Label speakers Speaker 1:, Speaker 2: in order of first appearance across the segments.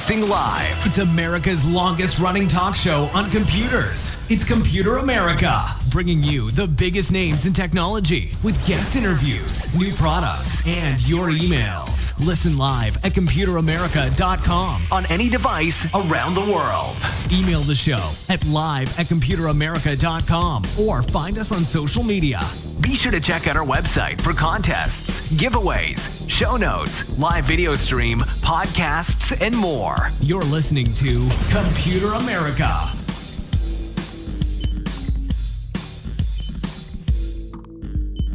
Speaker 1: Broadcasting live. It's America's longest running talk show on computers. It's Computer America, bringing you the biggest names in technology with guest interviews, new products, and your emails. Listen live at computeramerica.com on any device around the world. Email the show at live@computeramerica.com or find us on social media. Be sure to check out our website for contests, giveaways, show notes, live video stream, podcasts, and more. You're listening to Computer America.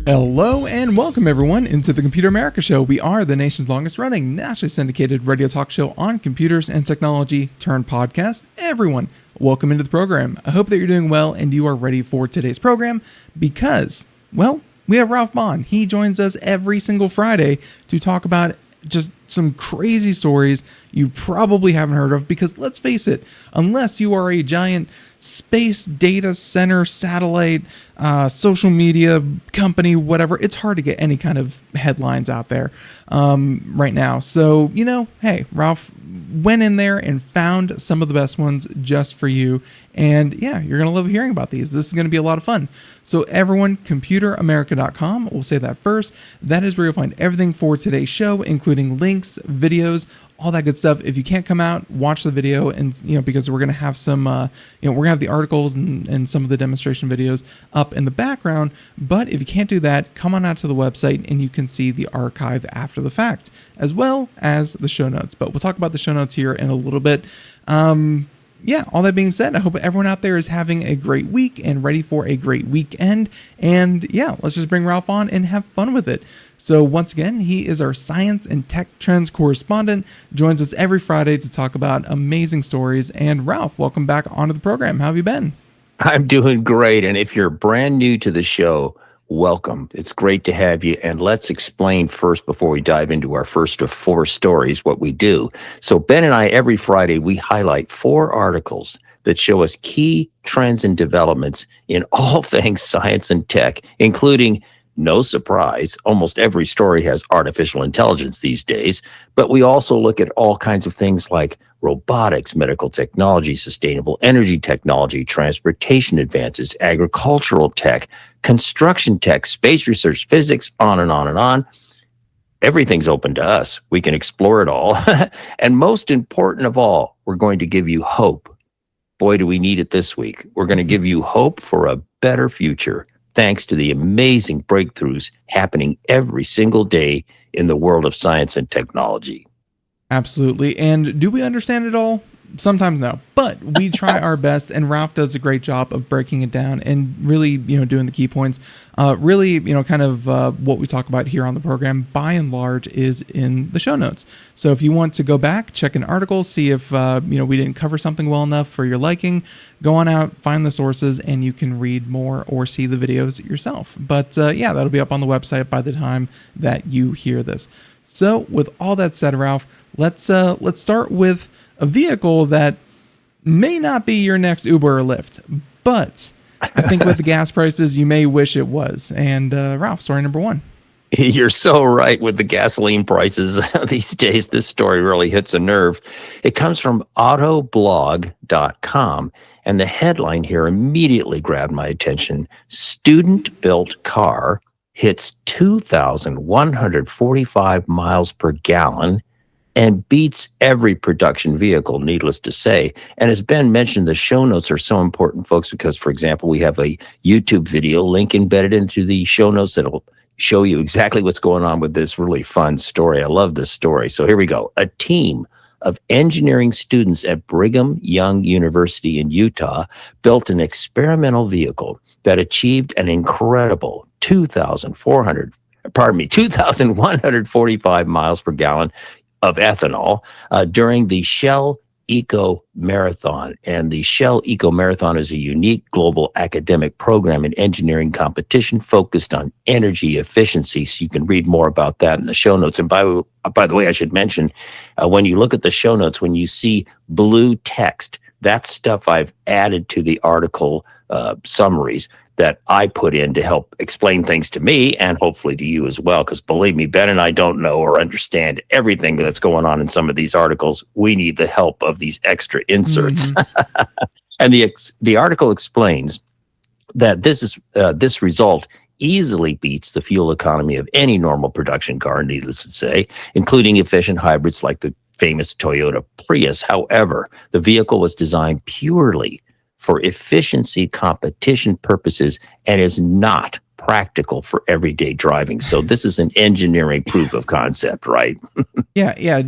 Speaker 2: Hello and welcome everyone into the Computer America Show. We are the nation's longest running nationally syndicated radio talk show on computers and technology turned podcast. Everyone, welcome into the program. I hope that you're doing well and you are ready for today's program because, well, we have Ralph Bond. He joins us every single Friday to talk about just some crazy stories you probably haven't heard of because let's face it, unless you are a giant space data center, satellite, social media company, whatever, it's hard to get any kind of headlines out there right now. So, hey, Ralph went in there and found some of the best ones just for you. And yeah, you're going to love hearing about these. This is going to be a lot of fun. So everyone, computeramerica.com, we'll say that first. That is where you'll find everything for today's show, including links, videos, all that good stuff. If you can't come out, watch the video, and because we're gonna have some, we're gonna have the articles and some of the demonstration videos up in the background. But if you can't do that, come on out to the website and you can see the archive after the fact, as well as the show notes. But we'll talk about the show notes here in a little bit. Yeah, all that being said, I hope everyone out there is having a great week and ready for a great weekend. And yeah, let's just bring Ralph on and have fun with it. So once again, he is our science and tech trends correspondent, joins us every Friday to talk about amazing stories. And Ralph, welcome back onto the program. How have you been?
Speaker 3: I'm doing great. And if you're brand new to the show, welcome. It's great to have you. And let's explain first, before we dive into our first of 4 stories, what we do. So Ben and I, every Friday, we highlight 4 articles that show us key trends and developments in all things science and tech, including, no surprise, almost every story has artificial intelligence these days, but we also look at all kinds of things like robotics, medical technology, sustainable energy technology, transportation advances, agricultural tech, construction tech, space research, physics, on and on and on. Everything's open to us. We can explore it all. And most important of all, we're going to give you hope. Boy, do we need it this week. We're going to give you hope for a better future, thanks to the amazing breakthroughs happening every single day in the world of science and technology.
Speaker 2: Absolutely. And do we understand it all? Sometimes no, but we try our best, and Ralph does a great job of breaking it down and really, doing the key points. Really, kind of what we talk about here on the program, by and large, is in the show notes. So if you want to go back, check an article, see if, we didn't cover something well enough for your liking, go on out, find the sources, and you can read more or see the videos yourself. But yeah, that'll be up on the website by the time that you hear this. So with all that said, Ralph, let's start with a vehicle that may not be your next Uber or Lyft, but I think with the gas prices, you may wish it was. And Ralph, story number 1.
Speaker 3: You're so right with the gasoline prices these days. This story really hits a nerve. It comes from autoblog.com, and the headline here immediately grabbed my attention. Student-built car hits 2,145 miles per gallon and beats every production vehicle, needless to say. And as Ben mentioned, the show notes are so important, folks, because, for example, we have a YouTube video link embedded into the show notes that'll show you exactly what's going on with this really fun story. I love this story. So here we go. A team of engineering students at Brigham Young University in Utah built an experimental vehicle that achieved an incredible 2,145 miles per gallon of ethanol during the Shell Eco Marathon. And the Shell Eco Marathon is a unique global academic program and engineering competition focused on energy efficiency. So you can read more about that in the show notes. And by the way, I should mention, when you look at the show notes, when you see blue text, that's stuff I've added to the article summaries. that I put in to help explain things to me and hopefully to you as well. Because believe me, Ben and I don't know or understand everything that's going on in some of these articles. We need the help of these extra inserts. And the article explains that this result easily beats the fuel economy of any normal production car, needless to say, including efficient hybrids like the famous Toyota Prius. However, the vehicle was designed purely for efficiency competition purposes and is not practical for everyday driving. So this is an engineering proof of concept, right?
Speaker 2: Yeah.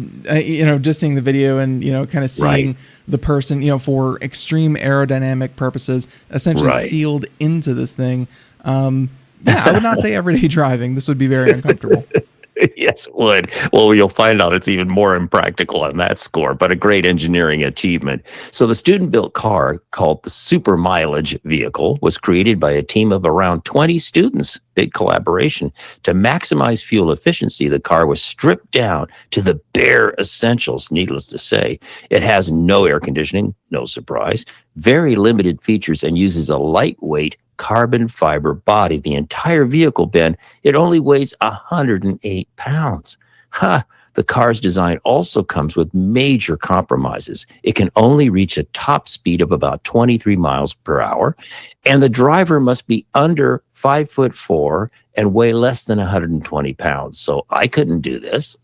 Speaker 2: Just seeing the video and, kind of seeing the person, for extreme aerodynamic purposes, essentially sealed into this thing. I would not say everyday driving. This would be very uncomfortable.
Speaker 3: Yes, it would. Well, you'll find out it's even more impractical on that score, but a great engineering achievement. So the student-built car called the Super Mileage Vehicle was created by a team of around 20 students. Big collaboration. To maximize fuel efficiency, the car was stripped down to the bare essentials, needless to say. It has no air conditioning, no surprise, very limited features, and uses a lightweight carbon fiber body. The entire vehicle, Ben, it only weighs 108 pounds. The car's design also comes with major compromises. It can only reach a top speed of about 23 miles per hour, and the driver must be under 5'4" and weigh less than 120 pounds. So I couldn't do this.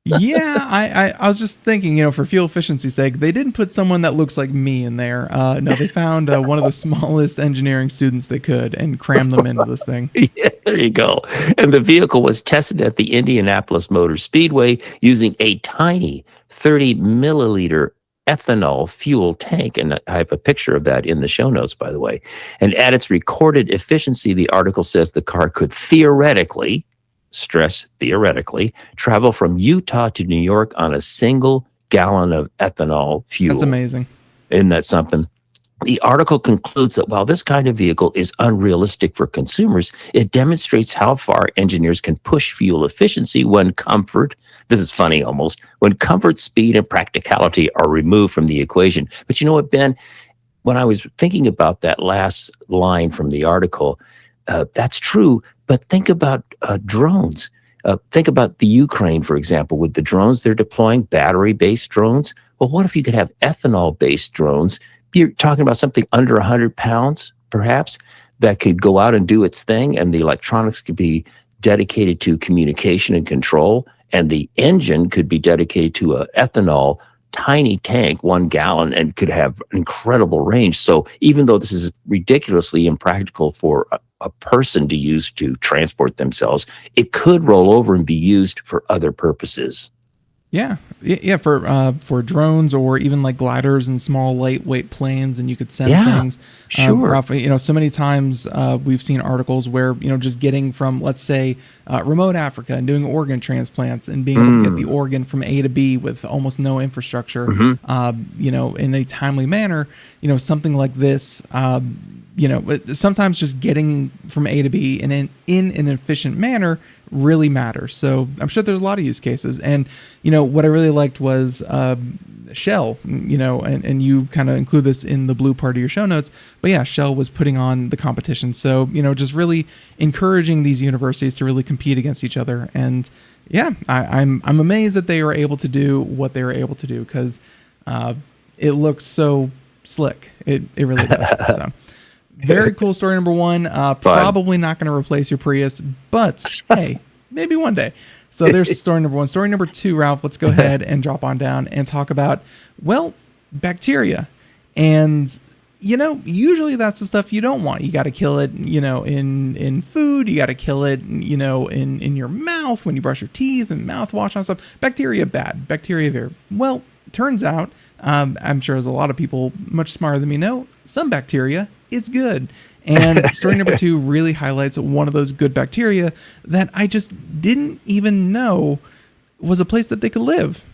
Speaker 2: I was just thinking, for fuel efficiency's sake, they didn't put someone that looks like me in there. No, they found one of the smallest engineering students they could and crammed them into this thing.
Speaker 3: Yeah, there you go. And the vehicle was tested at the Indianapolis Motor Speedway using a tiny 30 milliliter ethanol fuel tank. And I have a picture of that in the show notes, by the way. And at its recorded efficiency, the article says the car could theoretically, stress theoretically, travel from Utah to New York on a single gallon of ethanol fuel.
Speaker 2: That's amazing.
Speaker 3: Isn't that something? The article concludes that while this kind of vehicle is unrealistic for consumers, it demonstrates how far engineers can push fuel efficiency when comfort, this is funny almost, when comfort, speed, and practicality are removed from the equation. But you know what, Ben? When I was thinking about that last line from the article, that's true. But think about drones. Think about the Ukraine, for example, with the drones they're deploying, battery-based drones. Well, what if you could have ethanol-based drones? You're talking about something under 100 pounds, perhaps, that could go out and do its thing, and the electronics could be dedicated to communication and control, and the engine could be dedicated to an ethanol tiny tank, 1 gallon, and could have incredible range. So even though this is ridiculously impractical for a person to use to transport themselves, it could roll over and be used for other purposes.
Speaker 2: Yeah, for drones or even like gliders and small lightweight planes, and you could send things.
Speaker 3: Sure.
Speaker 2: So many times we've seen articles where just getting from, let's say, remote Africa and doing organ transplants and being able to get the organ from A to B with almost no infrastructure, in a timely manner. Something like this. Sometimes just getting from A to B in an efficient manner really matters. So I'm sure there's a lot of use cases. And, what I really liked was Shell, and you kind of include this in the blue part of your show notes. But yeah, Shell was putting on the competition. So, just really encouraging these universities to really compete against each other. And yeah, I'm amazed that they were able to do what they were able to do, because it looks so slick. It really does. So. Very cool story number one. Probably not going to replace your Prius, but hey, maybe one day. So there's story number one. Story number two, Ralph, let's go ahead and drop on down and talk about, bacteria. And, usually that's the stuff you don't want. You got to kill it, in food. You got to kill it, in your mouth when you brush your teeth and mouthwash and stuff. Bacteria, bad. Bacteria, very well. Turns out, I'm sure as a lot of people much smarter than me know, some bacteria is good. And story number two really highlights one of those good bacteria that I just didn't even know was a place that they could live.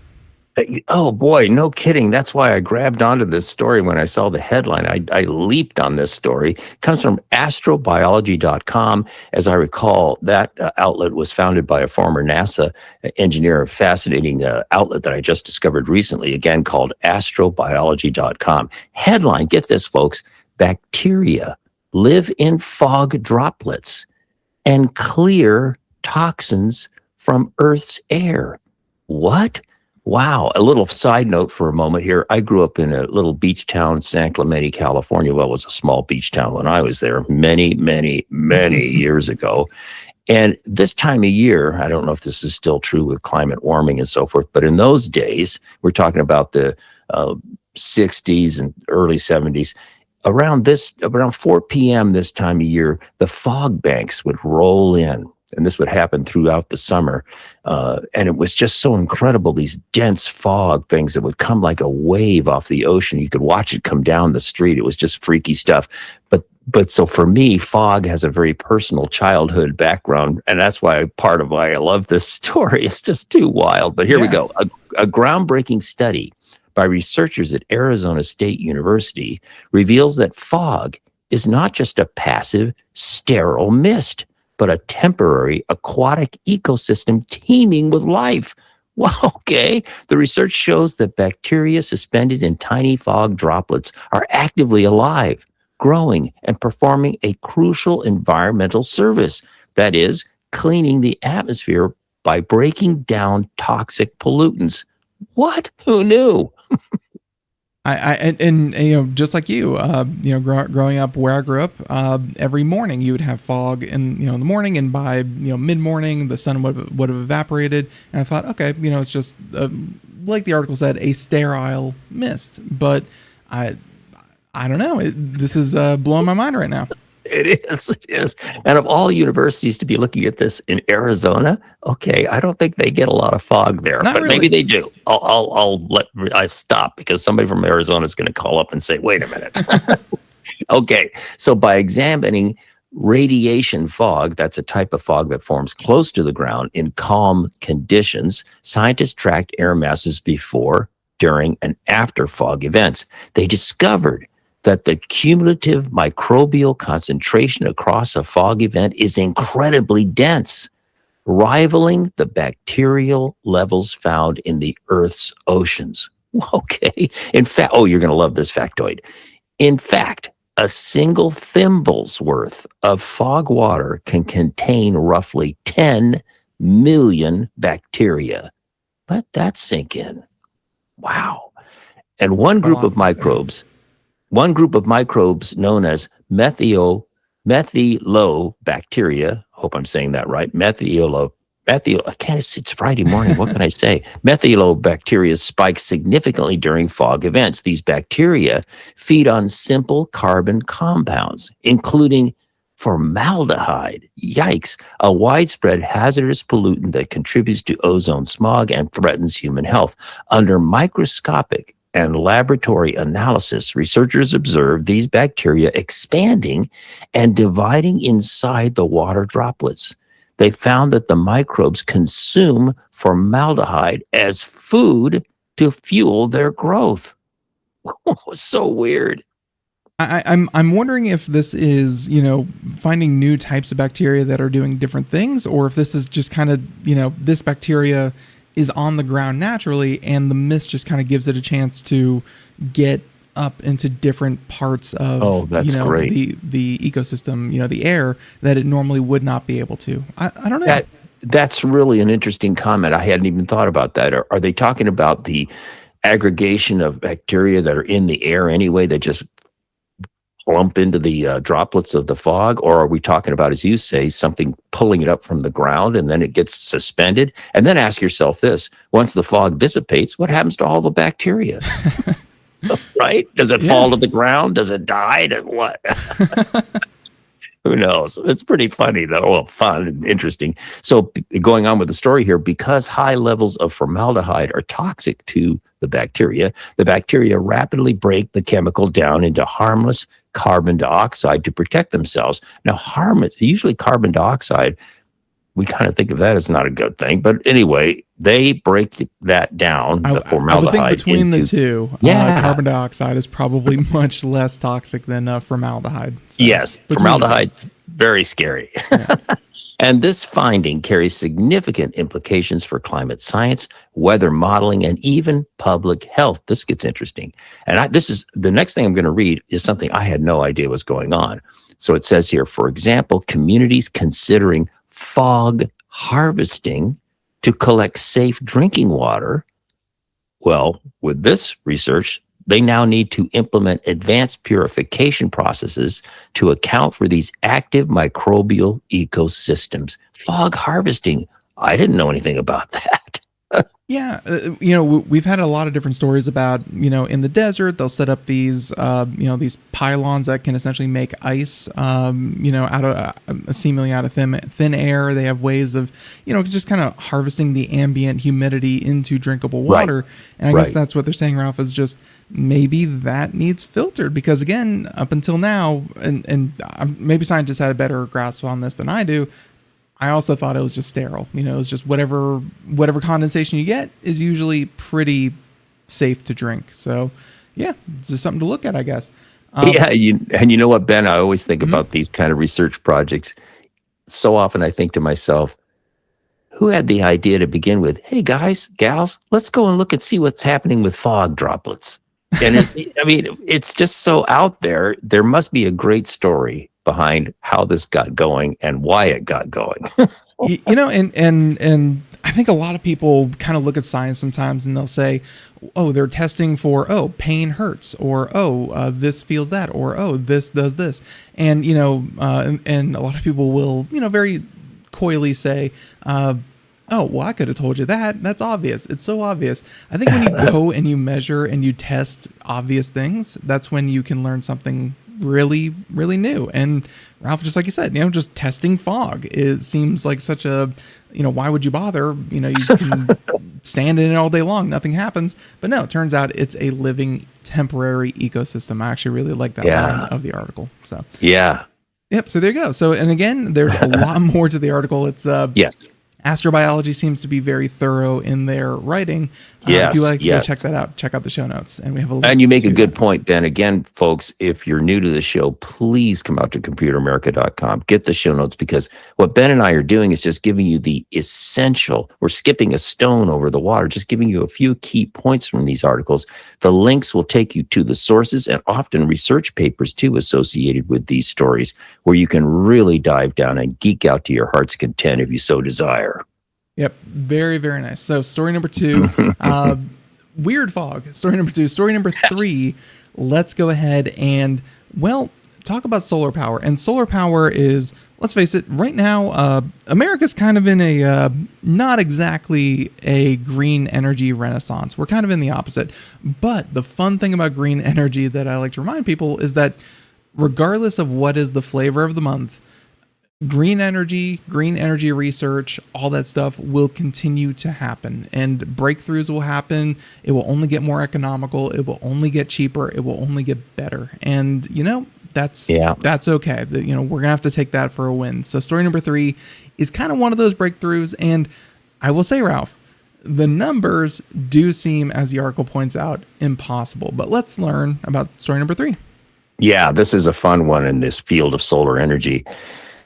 Speaker 3: Oh boy, no kidding. That's why I grabbed onto this story when I saw the headline. I leaped on this story. It comes from astrobiology.com. As I recall, that outlet was founded by a former NASA engineer, a fascinating outlet that I just discovered recently, again called astrobiology.com. Headline, get this folks, bacteria live in fog droplets and clear toxins from Earth's air. What? Wow. A little side note for a moment here. I grew up in a little beach town, San Clemente, California. Well, it was a small beach town when I was there many, many, many years ago. And this time of year, I don't know if this is still true with climate warming and so forth, but in those days, we're talking about the 60s and early 70s. Around 4 p.m. this time of year, the fog banks would roll in. And this would happen throughout the summer. And it was just so incredible, these dense fog things that would come like a wave off the ocean. You could watch it come down the street. It was just freaky stuff. But so for me, fog has a very personal childhood background. And that's part of why I love this story. It's just too wild. But here we go. A groundbreaking study by researchers at Arizona State University reveals that fog is not just a passive, sterile mist, but a temporary aquatic ecosystem teeming with life. Well, okay. The research shows that bacteria suspended in tiny fog droplets are actively alive, growing, and performing a crucial environmental service. That is, cleaning the atmosphere by breaking down toxic pollutants. What? Who knew?
Speaker 2: And just like you, growing up where I grew up, every morning you would have fog in the morning, and by mid morning the sun would have evaporated, and I thought, okay, it's just like the article said, a sterile mist. But I don't know. This is blowing my mind right now.
Speaker 3: It is. And of all universities to be looking at this in Arizona, okay, I don't think they get a lot of fog there,
Speaker 2: Not
Speaker 3: but
Speaker 2: really.
Speaker 3: Maybe they do. I stop because somebody from Arizona is going to call up and say, wait a minute. Okay, so by examining radiation fog, that's a type of fog that forms close to the ground in calm conditions, scientists tracked air masses before, during, and after fog events. They discovered that the cumulative microbial concentration across a fog event is incredibly dense, rivaling the bacterial levels found in the Earth's oceans. Okay. In fact, you're going to love this factoid. In fact, a single thimble's worth of fog water can contain roughly 10 million bacteria. Let that sink in. Wow. And one group of microbes known as methylobacteria, hope I'm saying that right, it's Friday morning, what can I say? Methylobacteria spike significantly during fog events. These bacteria feed on simple carbon compounds, including formaldehyde, yikes, a widespread hazardous pollutant that contributes to ozone smog and threatens human health. Under microscopic and laboratory analysis, researchers observed these bacteria expanding and dividing inside the water droplets. They found that the microbes consume formaldehyde as food to fuel their growth. So weird.
Speaker 2: I'm wondering if this is, finding new types of bacteria that are doing different things, or if this is just kind of, this bacteria is on the ground naturally, and the mist just kind of gives it a chance to get up into different parts of
Speaker 3: great.
Speaker 2: the ecosystem, the air, that it normally would not be able to. I don't know.
Speaker 3: That's really an interesting comment. I hadn't even thought about that. Are they talking about the aggregation of bacteria that are in the air anyway that just lump into the droplets of the fog? Or are we talking about, as you say, something pulling it up from the ground and then it gets suspended? And then ask yourself this: once the fog dissipates, what happens to all the bacteria? Right? Does it fall to the ground? Does it die? What? Who knows? It's pretty funny, though. Well, fun and interesting. So going on with the story here, because high levels of formaldehyde are toxic to the bacteria rapidly break the chemical down into harmless carbon dioxide to protect themselves. Now, usually carbon dioxide, we kind of think of that as not a good thing. But anyway, they break that down, the formaldehyde.
Speaker 2: I would think between the two, carbon dioxide is probably much less toxic than formaldehyde. So
Speaker 3: yes, formaldehyde, very scary. Yeah. And this finding carries significant implications for climate science, weather modeling, and even public health. This gets interesting. And this is the next thing I'm going to read is something I had no idea was going on. So it says here, for example, communities considering fog harvesting to collect safe drinking water. Well, with this research, they now need to implement advanced purification processes to account for these active microbial ecosystems. Fog harvesting. I didn't know anything about that.
Speaker 2: Yeah, we've had a lot of different stories about, in the desert, they'll set up these, these pylons that can essentially make ice, out of seemingly out of thin air. They have ways of, just kind of harvesting the ambient humidity into drinkable water. Right. And I guess that's what they're saying, Ralph, is just maybe that needs filtered because, again, up until now, and maybe scientists had a better grasp on this than I do, I also thought it was just sterile. It was just whatever condensation you get is usually pretty safe to drink. So, yeah, it's just something to look at, I guess.
Speaker 3: And you know what, Ben? I always think about these kind of research projects. So often I think to myself, who had the idea to begin with? Hey, guys, gals, let's go and look and see what's happening with fog droplets. And it's just so out there. There must be a great story behind how this got going and why it got going.
Speaker 2: And I think a lot of people kind of look at science sometimes and they'll say, oh, they're testing for, pain hurts, or, this feels that, or, this does this. And, and a lot of people will, very coyly say, well, I could have told you that. That's obvious. It's so obvious. I think when you go and you measure and you test obvious things, that's when you can learn something really, really new. And Ralph, just like you said, just testing fog, it seems like such a, why would you bother? You can stand in it all day long. Nothing happens. But no, it turns out it's a living temporary ecosystem. I actually really like that line of the article. So,
Speaker 3: yeah.
Speaker 2: Yep. So there you go. So, and again, there's a lot more to the article. It's,
Speaker 3: yes.
Speaker 2: Astrobiology seems to be very thorough in their writing. If you like to go check that out, check out the show notes. And we have a link.
Speaker 3: And you make a good point, Ben. Again, folks, if you're new to the show, please come out to computeramerica.com. Get the show notes, because what Ben and I are doing is just giving you the essential. We're skipping a stone over the water, just giving you a few key points from these articles. The links will take you to the sources and often research papers, too, associated with these stories, where you can really dive down and geek out to your heart's content if you so desire.
Speaker 2: Yep. Very, very nice. So story number 2, weird fog. Story number 2. Story number 3, let's go ahead and, talk about solar power. And solar power is, let's face it, right now, America's kind of in a, not exactly a green energy renaissance. We're kind of in the opposite. But the fun thing about green energy that I like to remind people is that regardless of what is the flavor of the month, green energy research, all that stuff will continue to happen, and breakthroughs will happen. It will only get more economical. It will only get cheaper. It will only get better. And, that's okay. We're going to have to take that for a win. So story number 3 is kind of one of those breakthroughs. And I will say, Ralph, the numbers do seem, as the article points out, impossible. But let's learn about story number 3.
Speaker 3: Yeah, this is a fun one in this field of solar energy.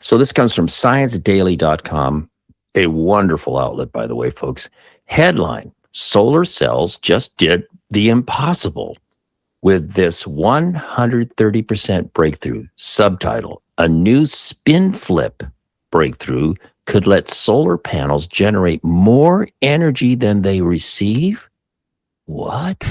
Speaker 3: So this comes from ScienceDaily.com, a wonderful outlet, by the way, folks. Headline: Solar cells just did the impossible with this 130% breakthrough. Subtitle: A new spin flip breakthrough could let solar panels generate more energy than they receive. What?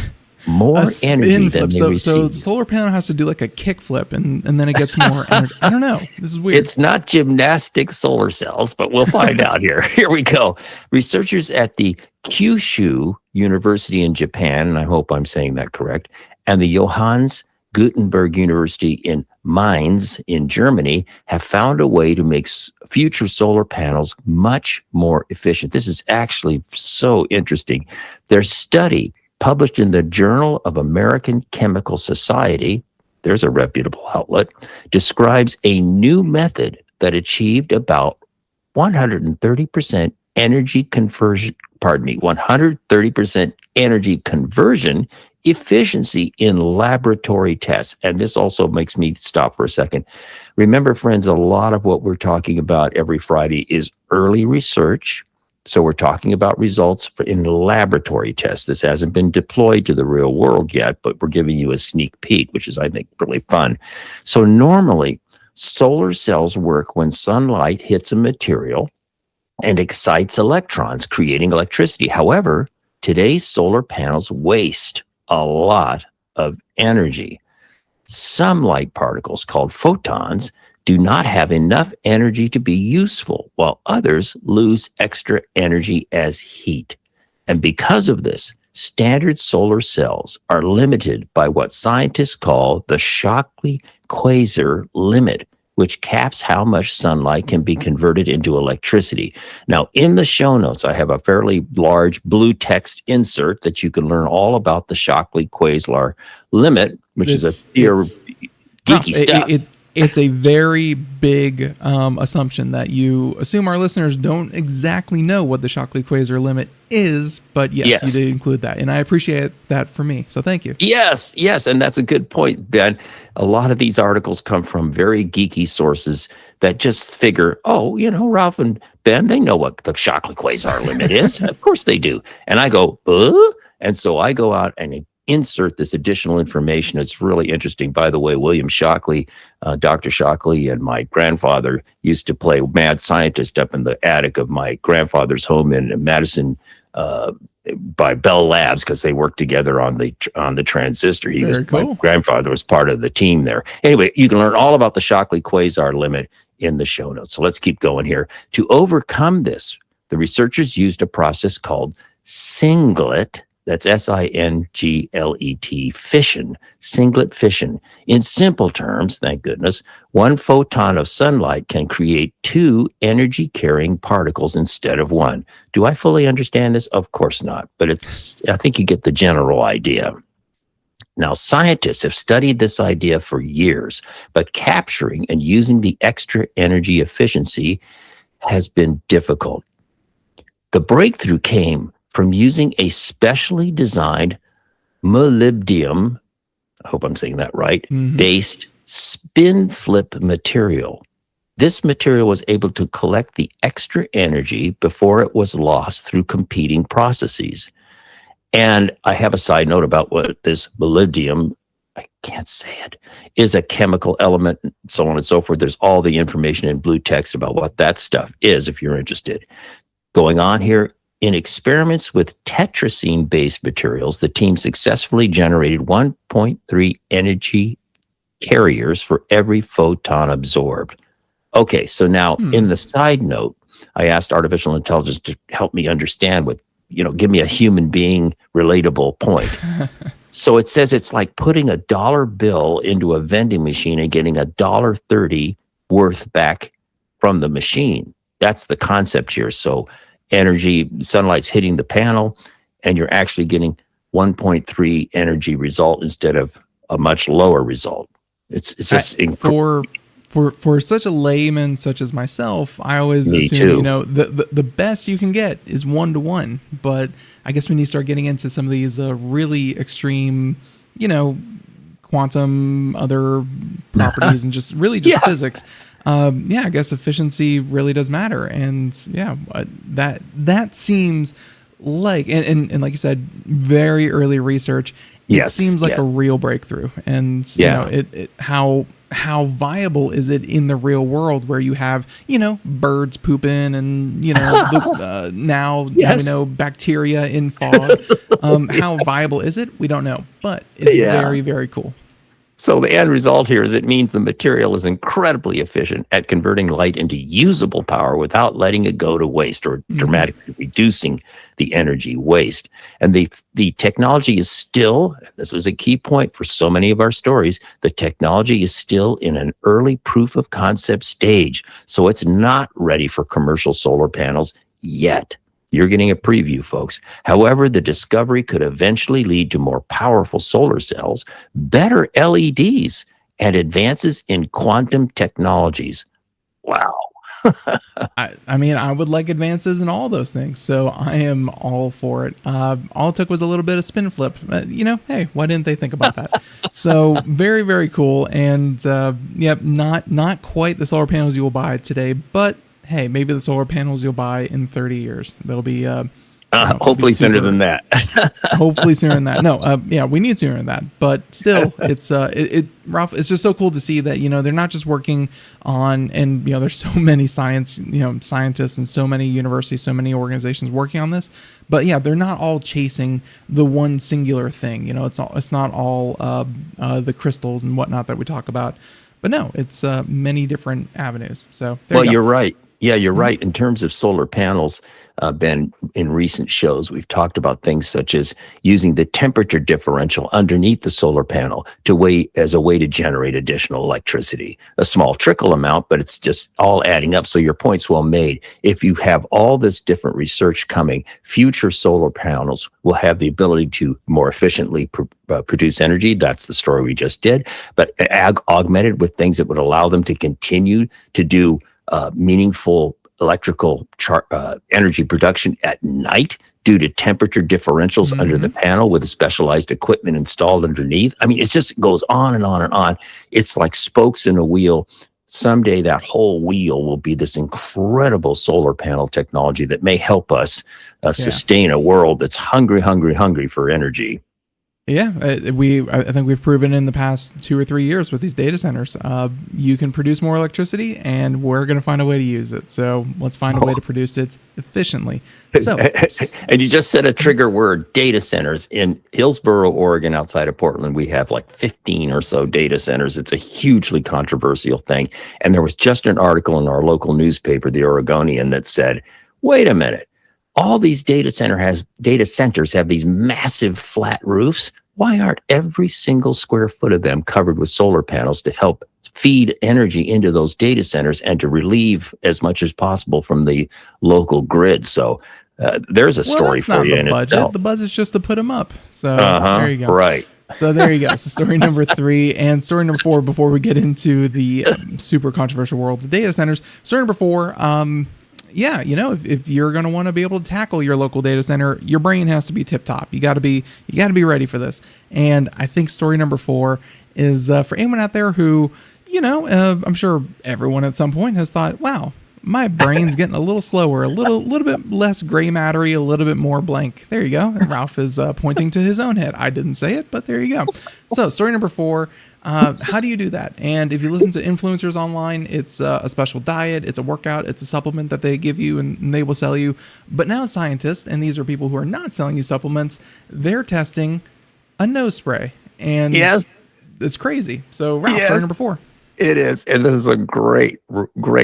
Speaker 3: More energy than they receive.
Speaker 2: So the solar panel has to do like a kick flip, and then it gets more energy. I don't know. This is weird.
Speaker 3: It's not gymnastic solar cells, but we'll find out here. Here we go. Researchers at the Kyushu University in Japan, and I hope I'm saying that correct, and the Johannes Gutenberg University in Mainz in Germany have found a way to make future solar panels much more efficient. This is actually so interesting. Their study, published in the Journal of American Chemical Society, there's a reputable outlet, describes a new method that achieved about 130% energy conversion, 130% energy conversion efficiency in laboratory tests. And this also makes me stop for a second. Remember, friends, a lot of what we're talking about every Friday is early research. So we're talking about results in laboratory tests. This hasn't been deployed to the real world yet, but we're giving you a sneak peek, which is, I think, really fun. So normally, Solar cells work when sunlight hits a material and excites electrons, creating electricity. However, today's solar panels waste a lot of energy. Some light particles, called photons, do not have enough energy to be useful, while others lose extra energy as heat. And because of this, standard solar cells are limited by what scientists call the Shockley-Quasar limit, which caps how much sunlight can be converted into electricity. Now, in the show notes, I have a fairly large blue text insert that you can learn all about the Shockley-Quasar limit, which is geeky stuff.
Speaker 2: It's a very big assumption that you assume our listeners don't exactly know what the Shockley-Quasar limit is, but yes, you did include that, and I appreciate that for me, so thank you.
Speaker 3: Yes, and that's a good point, Ben. A lot of these articles come from very geeky sources that just figure, Ralph and Ben, they know what the Shockley-Quasar limit is. Of course they do. And I go, and so I go out and insert this additional information. It's really interesting. By the way, William Shockley, Dr. Shockley, and my grandfather used to play mad scientist up in the attic of my grandfather's home in Madison by Bell Labs, because they worked together on the transistor. My grandfather was part of the team there. Anyway, you can learn all about the Shockley-Quasar limit in the show notes. So let's keep going here. To overcome this, the researchers used a process called singlet. That's SINGLET fission, singlet fission. In simple terms, thank goodness, one photon of sunlight can create two energy-carrying particles instead of one. Do I fully understand this? Of course not, but I think you get the general idea. Now, scientists have studied this idea for years, but capturing and using the extra energy efficiency has been difficult. The breakthrough came from using a specially designed molybdenum, I hope I'm saying that right, based spin flip material. This material was able to collect the extra energy before it was lost through competing processes. And I have a side note about what this molybdenum, I can't say it, is a chemical element, so on and so forth. There's all the information in blue text about what that stuff is, if you're interested. Going on here, in experiments with tetrazine-based materials, the team successfully generated 1.3 energy carriers for every photon absorbed. Okay, so now in the side note, I asked artificial intelligence to help me understand give me a human being relatable point. So it says it's like putting a dollar bill into a vending machine and getting $1.30 worth back from the machine. That's the concept here. So energy, sunlight's hitting the panel, and you're actually getting 1.3 energy result instead of a much lower result. It's just
Speaker 2: for such a layman such as myself, I always assume the best you can get is 1-to-1. But I guess when you start getting into some of these really extreme, quantum other properties and just physics. I guess efficiency really does matter, and that seems like, and like you said, very early research. It seems like a real breakthrough, and how viable is it in the real world where you have birds pooping and bacteria in fog? How viable is it? We don't know, but it's very, very cool.
Speaker 3: So the end result here is it means the material is incredibly efficient at converting light into usable power without letting it go to waste or dramatically reducing the energy waste. And the technology is still, this is a key point for so many of our stories, the technology is still in an early proof of concept stage. So it's not ready for commercial solar panels yet. You're getting a preview, folks. However, the discovery could eventually lead to more powerful solar cells, better LEDs, and advances in quantum technologies. Wow.
Speaker 2: I would like advances in all those things, so I am all for it. All it took was a little bit of spin flip. Hey, why didn't they think about that? So very, very cool. And not quite the solar panels you will buy today, but hey, maybe the solar panels you'll buy in 30 years. They'll be
Speaker 3: Hopefully sooner than that.
Speaker 2: Hopefully sooner than that. No, yeah, we need sooner than that. But still, it's Ralph, it's just so cool to see that, they're not just working on, and there's so many scientists and so many universities, so many organizations working on this. But yeah, they're not all chasing the one singular thing. It's not all the crystals and whatnot that we talk about. But no, it's many different avenues. So
Speaker 3: you're right. Yeah, you're right. In terms of solar panels, Ben, in recent shows, we've talked about things such as using the temperature differential underneath the solar panel as a way to generate additional electricity. A small trickle amount, but it's just all adding up. So your point's well made. If you have all this different research coming, future solar panels will have the ability to more efficiently produce energy. That's the story we just did, but augmented with things that would allow them to continue to do meaningful electrical energy production at night due to temperature differentials under the panel with a specialized equipment installed underneath. I mean, it just goes on and on and on. It's like spokes in a wheel. Someday that whole wheel will be this incredible solar panel technology that may help us sustain a world that's hungry for energy.
Speaker 2: Yeah, I think we've proven in the past 2 or 3 years with these data centers, you can produce more electricity, and we're going to find a way to use it. So let's find a way to produce it efficiently. So,
Speaker 3: and you just said a trigger word: data centers. In Hillsboro, Oregon, outside of Portland, we have like 15 or so data centers. It's a hugely controversial thing. And there was just an article in our local newspaper, the Oregonian, that said, "Wait a minute. All these data centers have these massive flat roofs. Why aren't every single square foot of them covered with solar panels to help feed energy into those data centers and to relieve as much as possible from the local grid?" So there's a story for you in itself.
Speaker 2: The budget is just to put them up. So there you go.
Speaker 3: Right.
Speaker 2: So there you go. So story number 3 and story number 4, before we get into the super controversial world of data centers. Story number 4, yeah, if you're going to want to be able to tackle your local data center, your brain has to be tip top. You got to be ready for this. And I think story number 4 is for anyone out there who, I'm sure everyone at some point has thought, wow, my brain's getting a little slower, a little bit less gray mattery, a little bit more blank. There you go. And Ralph is pointing to his own head. I didn't say it, but there you go. So story number 4. How do you do that? And if you listen to influencers online, it's a special diet, it's a workout, it's a supplement that they give you and they will sell you. But now scientists, and these are people who are not selling you supplements, they're testing a nose spray. And it's crazy. So Ralph, story number 4.
Speaker 3: It is. And this is a great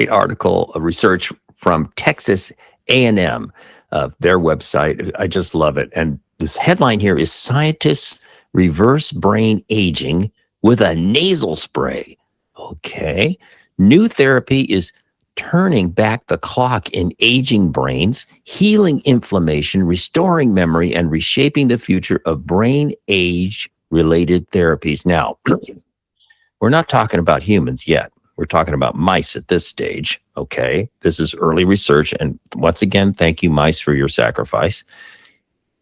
Speaker 3: article of research from Texas A&M, their website. I just love it. And this headline here is "Scientists Reverse Brain Aging with a Nasal Spray." Okay. New therapy is turning back the clock in aging brains, healing inflammation, restoring memory, and reshaping the future of brain age-related therapies. Now, we're not talking about humans yet. We're talking about mice at this stage. Okay. This is early research. And once again, thank you, mice, for your sacrifice.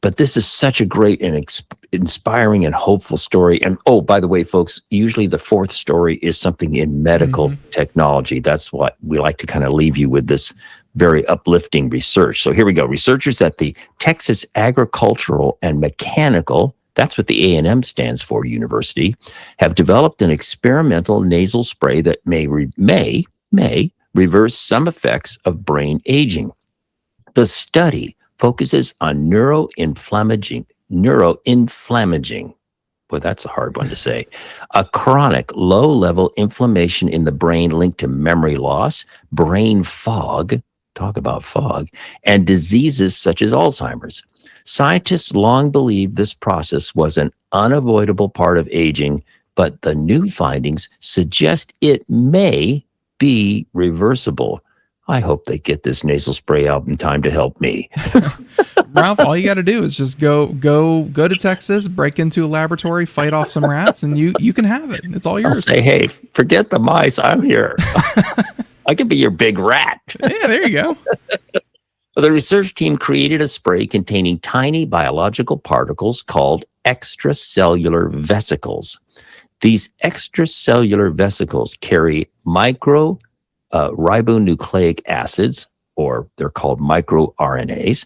Speaker 3: But this is such a great and inspiring and hopeful story. And oh, by the way, folks, usually the 4th story is something in medical technology. That's what we like to kind of leave you with, this very uplifting research. So here we go. Researchers at the Texas Agricultural and Mechanical, that's what the A&M stands for, university, have developed an experimental nasal spray that may reverse some effects of brain aging. The study focuses on neuroinflammaging. Boy, that's a hard one to say. A chronic low-level inflammation in the brain linked to memory loss, brain fog, talk about fog, and diseases such as Alzheimer's. Scientists long believed this process was an unavoidable part of aging, but the new findings suggest it may be reversible. I hope they get this nasal spray out in time to help me.
Speaker 2: Ralph, all you got to do is just go to Texas, break into a laboratory, fight off some rats, and you can have it. It's all yours.
Speaker 3: I'll say, hey, forget the mice. I'm here. I could be your big rat.
Speaker 2: Yeah, there you go.
Speaker 3: The research team created a spray containing tiny biological particles called extracellular vesicles. These extracellular vesicles carry ribonucleic acids, or they're called microRNAs,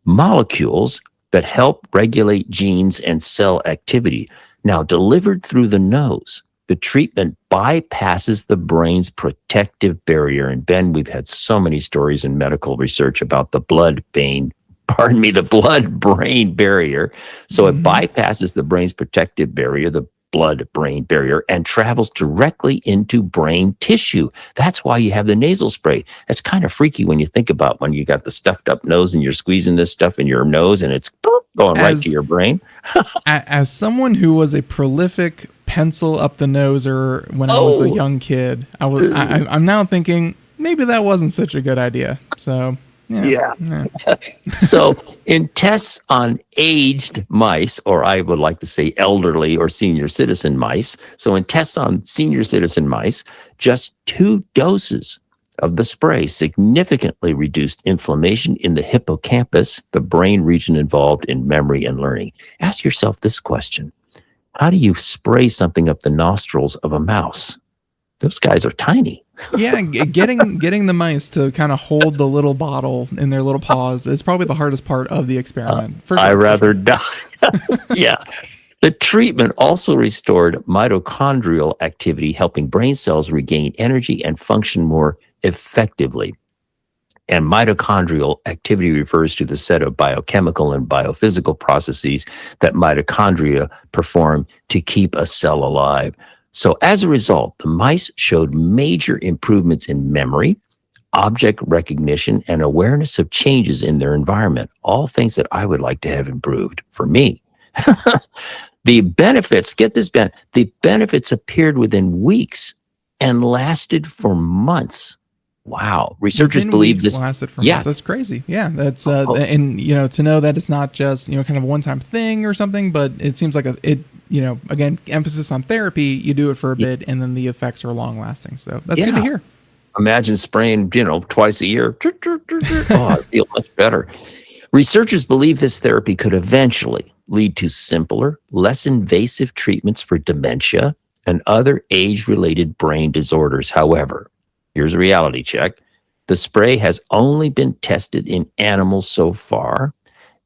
Speaker 3: molecules that help regulate genes and cell activity. Now, delivered through the nose, the treatment bypasses the brain's protective barrier. And Ben, we've had so many stories in medical research about the blood-brain barrier. So it bypasses the brain's protective barrier, the blood-brain barrier, and travels directly into brain tissue. That's why you have the nasal spray. That's kind of freaky when you think about when you got the stuffed up nose and you're squeezing this stuff in your nose and it's going right to your brain.
Speaker 2: As someone who was a prolific pencil up the noser when I was a young kid, I'm now thinking maybe that wasn't such a good idea. So yeah.
Speaker 3: So in tests on aged mice, or I would like to say elderly or senior citizen mice. So in tests on senior citizen mice, just 2 doses of the spray significantly reduced inflammation in the hippocampus, the brain region involved in memory and learning. Ask yourself this question. How do you spray something up the nostrils of a mouse? Those guys are tiny.
Speaker 2: Yeah, getting the mice to kind of hold the little bottle in their little paws is probably the hardest part of the experiment.
Speaker 3: I'd rather die. Yeah. The treatment also restored mitochondrial activity, helping brain cells regain energy and function more effectively. And mitochondrial activity refers to the set of biochemical and biophysical processes that mitochondria perform to keep a cell alive. So as a result, the mice showed major improvements in memory, object recognition, and awareness of changes in their environment, all things that I would like to have improved for me. The benefits, get this, Ben, the benefits appeared within weeks and lasted for months. Wow. Researchers believe this
Speaker 2: lasted for months. That's crazy. Yeah. That's, and to know that it's not just, kind of a one-time thing or something, but it seems like again, emphasis on therapy, you do it for a bit and then the effects are long lasting. So that's good to hear.
Speaker 3: Imagine spraying, twice a year. Oh, I feel much better. Researchers believe this therapy could eventually lead to simpler, less invasive treatments for dementia and other age-related brain disorders. However, here's a reality check. The spray has only been tested in animals so far,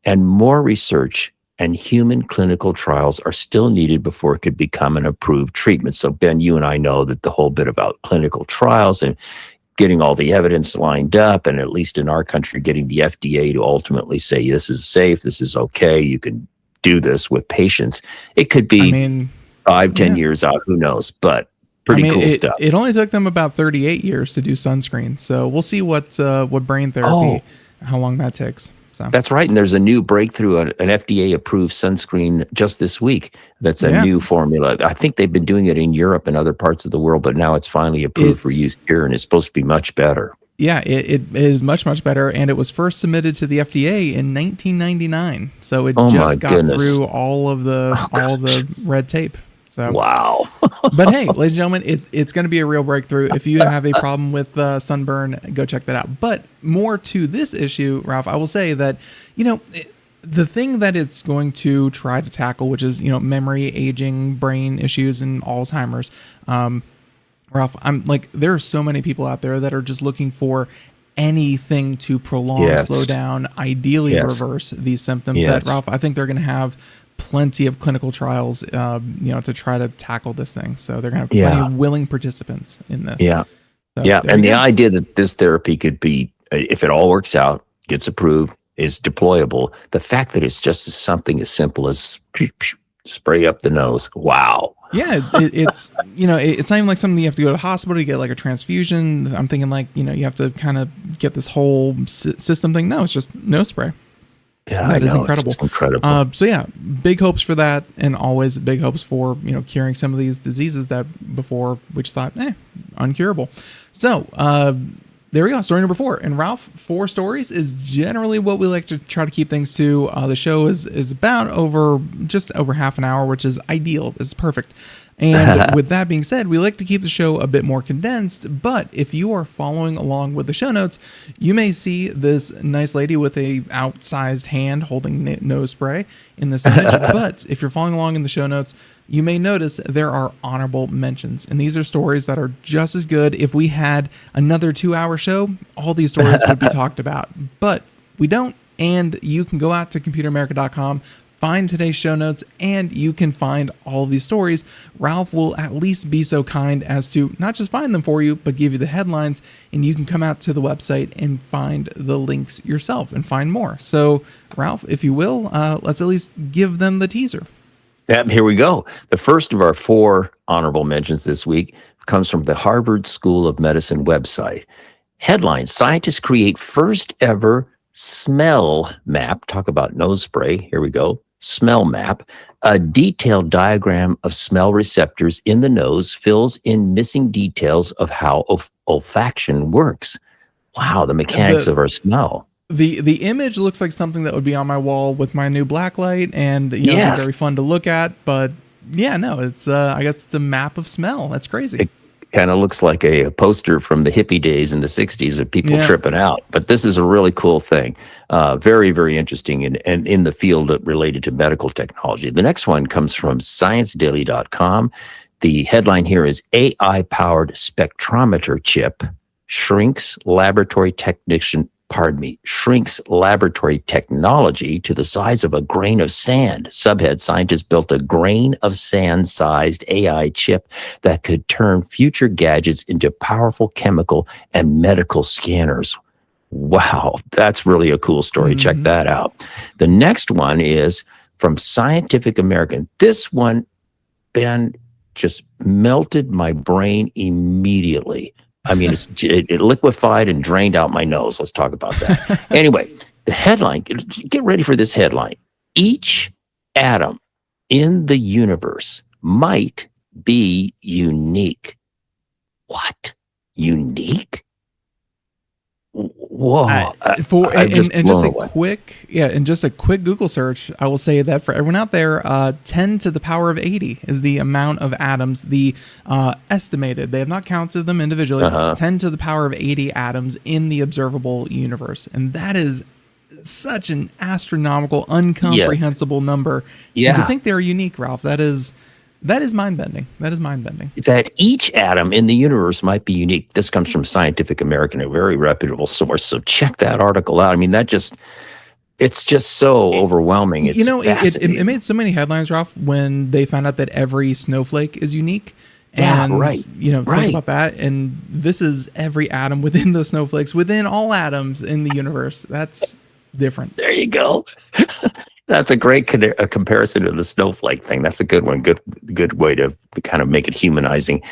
Speaker 3: and more research and human clinical trials are still needed before it could become an approved treatment. So, Ben, you and I know that the whole bit about clinical trials and getting all the evidence lined up, and at least in our country, getting the FDA to ultimately say, this is safe, this is okay, you can do this with patients. It could be 5-10 years out, who knows, but pretty cool stuff.
Speaker 2: It only took them about 38 years to do sunscreen. So we'll see what brain therapy, how long that takes. So.
Speaker 3: That's right. And there's a new breakthrough, an FDA-approved sunscreen just this week. That's a new formula. I think they've been doing it in Europe and other parts of the world, but now it's finally approved for use here, and it's supposed to be much better.
Speaker 2: Yeah, it is much, much better, and it was first submitted to the FDA in 1999. So it just got through all the red tape. So
Speaker 3: wow.
Speaker 2: But hey, ladies and gentlemen, it's going to be a real breakthrough. If you have a problem with sunburn, go check that out. But more to this issue, Ralph, I will say that, the thing that it's going to try to tackle, which is, memory, aging, brain issues, and Alzheimer's, Ralph, I'm like, there are so many people out there that are just looking for anything to prolong, slow down, ideally reverse these symptoms that, Ralph, I think they're going to have plenty of clinical trials, to try to tackle this thing. So they're going to have plenty of willing participants in this.
Speaker 3: Yeah.
Speaker 2: So
Speaker 3: And the idea that this therapy could be, if it all works out, gets approved, is deployable. The fact that it's just something as simple as spray up the nose. Wow.
Speaker 2: Yeah, it's it's not even like something you have to go to the hospital to get like a transfusion. I'm thinking like you have to kind of get this whole system thing. No, it's just nose spray.
Speaker 3: Yeah,
Speaker 2: that is incredible.
Speaker 3: It's incredible.
Speaker 2: So yeah, big hopes for that, and always big hopes for curing some of these diseases that before we just thought uncurable. So there we go, story number 4. And Ralph, 4 stories is generally what we like to try to keep things to. The show is about just over half an hour, which is ideal. This is perfect. And with that being said, we like to keep the show a bit more condensed, but if you are following along with the show notes, you may see this nice lady with a outsized hand holding nose spray in this image. But if you're following along in the show notes, you may notice there are honorable mentions. And these are stories that are just as good. If we had another 2-hour show, all these stories would be talked about. But we don't. And you can go out to computeramerica.com, find today's show notes, and you can find all of these stories. Ralph will at least be so kind as to not just find them for you, but give you the headlines, and you can come out to the website and find the links yourself and find more. So, Ralph, if you will, let's at least give them the teaser.
Speaker 3: Here we go. The first of our 4 honorable mentions this week comes from the Harvard School of Medicine website. Headline: Scientists create first ever smell map. Talk about nose spray. Here we go. Smell map. A detailed diagram of smell receptors in the nose fills in missing details of how olfaction works. Wow, the mechanics of our smell.
Speaker 2: The image looks like something that would be on my wall with my new blacklight, and it's very fun to look at. But yeah, no, it's I guess it's a map of smell. That's crazy.
Speaker 3: It kind of looks like a poster from the hippie days in the 60s of people tripping out. But this is a really cool thing. Very, very interesting and in the field related to medical technology. The next one comes from ScienceDaily.com. The headline here is AI-powered spectrometer chip shrinks laboratory technology to the size of a grain of sand. Subhead: Scientists built a grain of sand-sized AI chip that could turn future gadgets into powerful chemical and medical scanners. Wow, that's really a cool story. Check that out. The next one is from Scientific American. This one, Ben, just melted my brain immediately. I mean, it liquefied and drained out my nose. Let's talk about that. Anyway, the headline, get ready for this headline. Each atom in the universe might be unique. What? Unique? Whoa.
Speaker 2: Just a quick Google search, I will say that for everyone out there, 10 to the power of 80 is the amount of atoms, the estimated. They have not counted them individually. 10 to the power of 80 atoms in the observable universe. And that is such an astronomical, incomprehensible number. Yeah. And to think they're unique, Ralph, that is mind-bending. That
Speaker 3: each atom in the universe might be unique. This comes from Scientific American, a very reputable source. So check that article out. I mean, it's just so overwhelming. It's
Speaker 2: it made so many headlines, Ralph, when they found out that every snowflake is unique. And, think about that. And this is every atom within those snowflakes, within all atoms in the universe. That's different.
Speaker 3: There you go. That's a great comparison to the snowflake thing. That's a good one. Good way to kind of make it humanizing.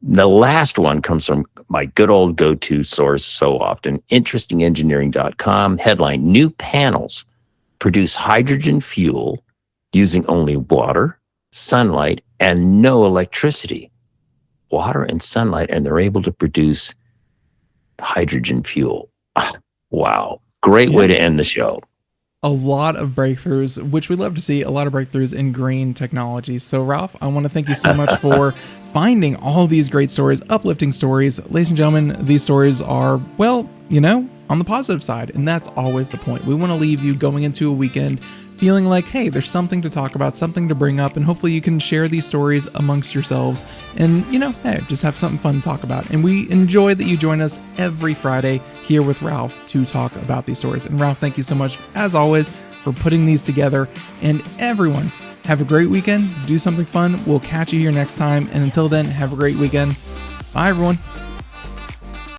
Speaker 3: The last one comes from my good old go-to source so often, interestingengineering.com. Headline: New panels produce hydrogen fuel using only water, sunlight, and no electricity. Water and sunlight, and they're able to produce hydrogen fuel. Wow. Great way to end the show.
Speaker 2: A lot of breakthroughs, which we love to see, a lot of breakthroughs in green technology. So, Ralph, I want to thank you so much for finding all these great stories, uplifting stories. Ladies and gentlemen, these stories are, on the positive side, and that's always the point. We want to leave you going into a weekend feeling like, hey, there's something to talk about, something to bring up, and hopefully you can share these stories amongst yourselves and, just have something fun to talk about. And we enjoy that you join us every Friday here with Ralph to talk about these stories. And Ralph, thank you so much, as always, for putting these together. And everyone, have a great weekend. Do something fun. We'll catch you here next time. And until then, have a great weekend. Bye, everyone.